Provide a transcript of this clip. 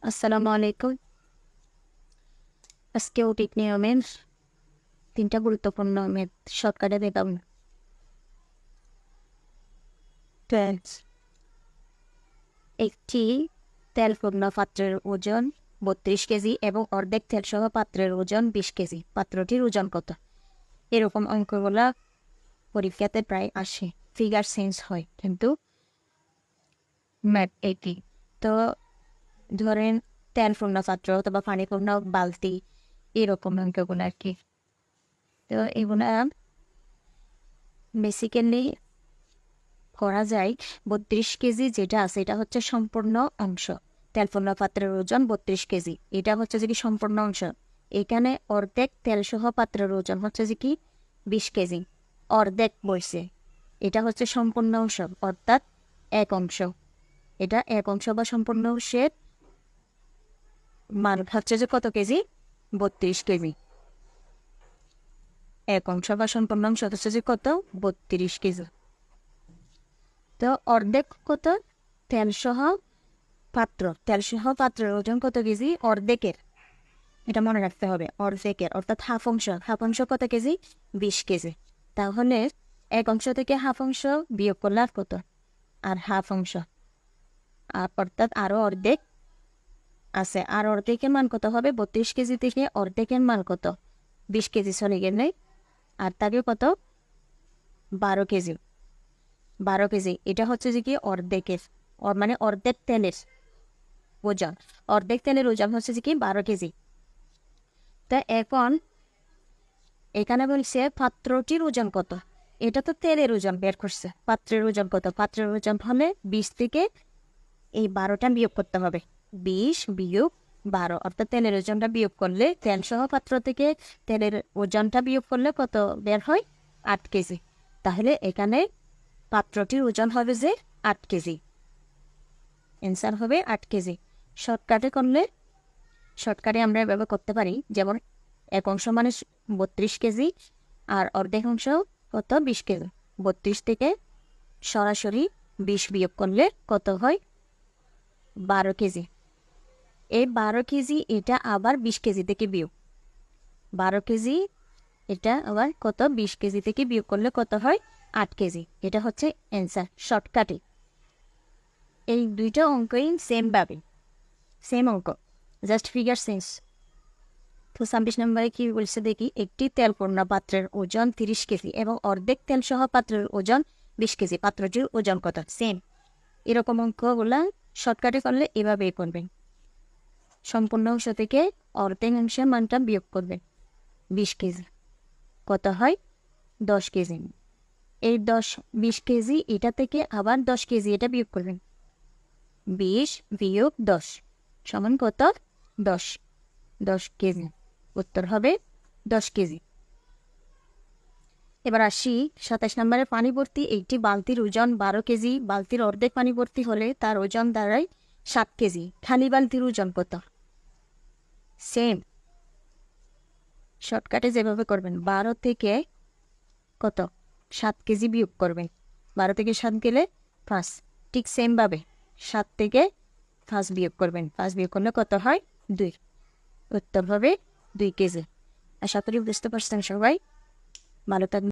আসসালামু আলাইকুম। আজকে অতীত নিয়মের ৩টা গুরুত্বপূর্ণ মেদ শর্টকাটে দেখাব। একটি তেলপূর্ণ পাত্রের ওজন ৩২ কেজি এবং অর্ধেক তেলসহ পাত্রের ওজন ২০ কেজি। পাত্রটির ওজন কত? এরকম অঙ্কগুলা পরীক্ষাতে প্রায় আসে, ফিগার চেঞ্জ হয়, কিন্তু ম্যাথ একই। তো ধরেন তেলপূর্ণ পাত্র অথবা পানিপূর্ণ বালতি, এরকম অঙ্কগুলো আর কি। তো এগুলা বেসিক্যালি করা যায় ৩২ কেজি যেটা আছে এটা হচ্ছে সম্পূর্ণ অংশ। তেলপূর্ণ পাত্রের ওজন ৩২ কেজি, এটা হচ্ছে যে কি সম্পূর্ণ অংশ। এখানে অর্ধেক তেলসহ পাত্রের ওজন হচ্ছে যে কি ২০ কেজি। অর্ধেক বইছে, এটা হচ্ছে সম্পূর্ণ অংশ, অর্থাৎ এক অংশ। এটা এক অংশ বা সম্পূর্ণ অংশের মান হচ্ছে যে কত কেজি? ৩২ কেজি। এক অংশ বা সম্পূর্ণ অংশ হচ্ছে যে কত? ৩২ কেজি। তো অর্ধেক কত? তেলসহ তেলসহ পাত্রের ওজন কত কেজি? অর্ধেকের, এটা মনে রাখতে হবে, অর্ধেকের অর্থাৎ হাফ অংশ কত কেজি? ২০ কেজি। তাহলে এক অংশ থেকে হাফ অংশ বিয়োগ করলে আর কত? আর হাফ অংশ, আর অর্থাৎ আরো অর্ধেক আছে। আর অর্ধেকের মান কত হবে? ৩২ কেজি থেকে অর্ধেকের মান কত? ২০ কেজি চলে গেলে আর তাকে কত? ১২ কেজি। ১২ কেজি, এটা হচ্ছে যে কি অর্ধেকের, মানে অর্ধেক তেলের ওজন। অর্ধেক তেলের ওজন হচ্ছে যে কি ১২ কেজি। তা এখন এখানে বলছে পাত্রটির ওজন কত। এটা তো তেলের ওজন বের করছে, পাত্রের ওজন কত? পাত্রের ওজন হলে ২০ থেকে এই ১২টা বিয়োগ করতে হবে। ২০ বিয়োগ ১২ অর্থাৎ তেলের ওজনটা বিয়োগ করলে, তেল সহ পাত্র থেকে তেলের ওজনটা বিয়োগ করলে কত বের হয়? ৮ কেজি। তাহলে এখানে পাত্রটির ওজন হবে যে ৮ কেজি। অ্যান্সার হবে ৮ কেজি। শর্টকাটে করলে, শর্টকাটে আমরা এভাবে করতে পারি, যেমন এক অংশ মানে ৩২ কেজি আর অর্ধেক অংশ কত? ২০ কেজি। ৩২ থেকে সরাসরি ২০ বিয়োগ করলে কত হয়? ১২ কেজি। এই ১২ কেজি এটা আবার ২০ কেজি থেকে বিয়োগ। ১২ কেজি এটা আবার কত? ২০ কেজি থেকে বিয়োগ করলে কত হয়? ৮ কেজি। এটা হচ্ছে অ্যান্সার শর্টকাটে। এই দুইটা অঙ্কই সেম অঙ্ক, জাস্ট ফিগার চেঞ্জ। তো ২৬ নম্বরে কি বলছে দেখি, একটি তেলপূর্ণ পাত্রের ওজন ৩০ কেজি এবং অর্ধেক তেল সহ পাত্রের ওজন ২০ কেজি। পাত্রটির ওজন কত? সেম। এরকম অঙ্কগুলা শর্টকাটে করলে এভাবেই করবেন। সম্পূর্ণ অংশ থেকে অর্ধেক অংশের মানটা বিয়োগ করবেন। ২০ কেজি কত হয়? ১০ কেজি। এই ২০ কেজি এটা থেকে আবার ১০ কেজি এটা বিয়োগ করবেন। ২০ বিয়োগ ১০ সমান কত? ১০ কেজি। উত্তর হবে ১০ কেজি। এবার আসি ২৭ নম্বরে, পানি ভর্তি একটি বালতির ওজন ১২ কেজি। বালতির অর্ধেক পানি ভর্তি হলে তার ওজন দাঁড়ায় ৭ কেজি। খালি বালতির ওজন কত? সেম শর্টকাটে যেভাবে করবেন, ১২ থেকে কত? ৭ কেজি বিয়োগ করবেন। ১২ থেকে ৭ গেলে ৫। ঠিক সেমভাবে ৭ থেকে ৫ বিয়োগ করবেন। ৫ বিয়োগ করলে কত হয়? ২। উত্তর হবে ২ কেজি। আশা করি বুঝতে পারছেন সবাই। ভালো থাকবেন।